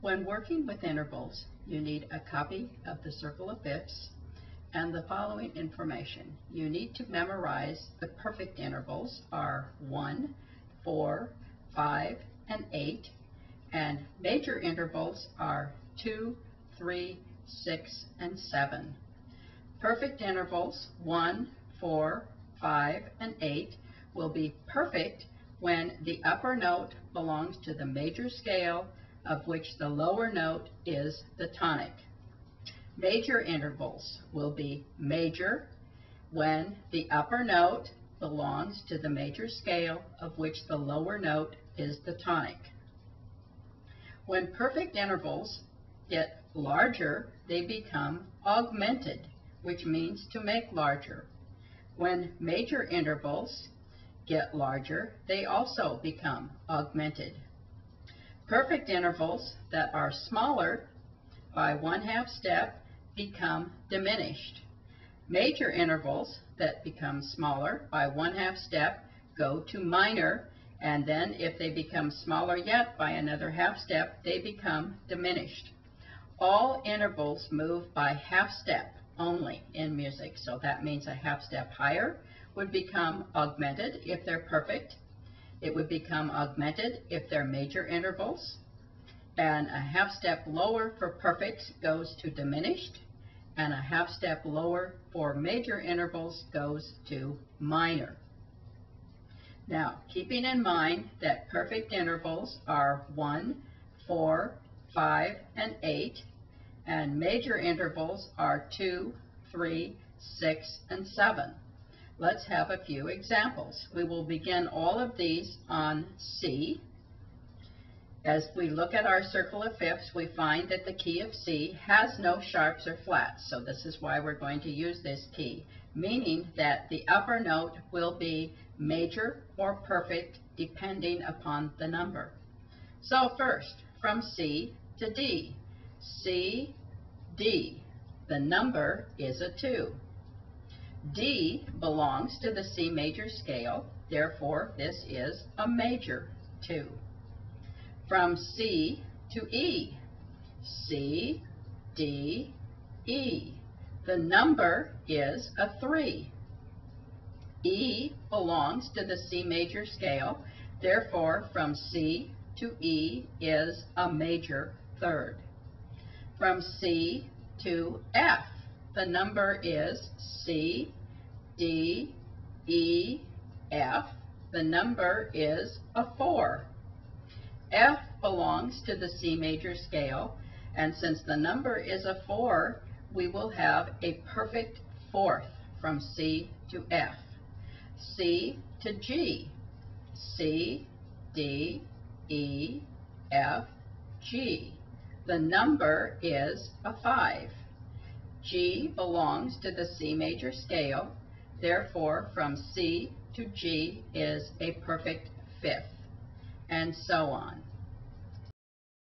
When working with intervals, you need a copy of the circle of fifths and the following information. You need to memorize the perfect intervals are 1, 4, 5, and 8, and major intervals are 2, 3, 6, and 7. Perfect intervals 1, 4, 5, and 8 will be perfect when the upper note belongs to the major scale of which the lower note is the tonic. Major intervals will be major when the upper note belongs to the major scale of which the lower note is the tonic. When perfect intervals get larger, they become augmented, which means to make larger. When major intervals get larger, they also become augmented. Perfect intervals that are smaller by 1/2 step become diminished. Major intervals that become smaller by 1/2 step go to minor, and then if they become smaller yet by another 1/2 step, they become diminished. All intervals move by 1/2 step only in music, so that means a 1/2 step higher would become augmented if they're perfect. It would become augmented if they're major intervals, and a 1/2 step lower for perfect goes to diminished, and a 1/2 step lower for major intervals goes to minor. Now, keeping in mind that perfect intervals are 1, 4, 5, and 8, and major intervals are 2, 3, 6, and 7. Let's have a few examples. We will begin all of these on C. As we look at our circle of fifths, we find that the key of C has no sharps or flats, so this is why we're going to use this key, meaning that the upper note will be major or perfect depending upon the number. So first, from C to D. C, D. The number is a 2. D belongs to the C major scale, therefore this is a major 2. From C to E. C, D, E. The number is a 3. E belongs to the C major scale, therefore from C to E is a major 3rd. From C to F, the number is C, D, E, F. The number is a 4. F belongs to the C major scale, and since the number is a 4, we will have a perfect 4th from C to F. C to G. C, D, E, F, G. The number is a 5. G belongs to the C major scale, therefore from C to G is a perfect 5th, and so on.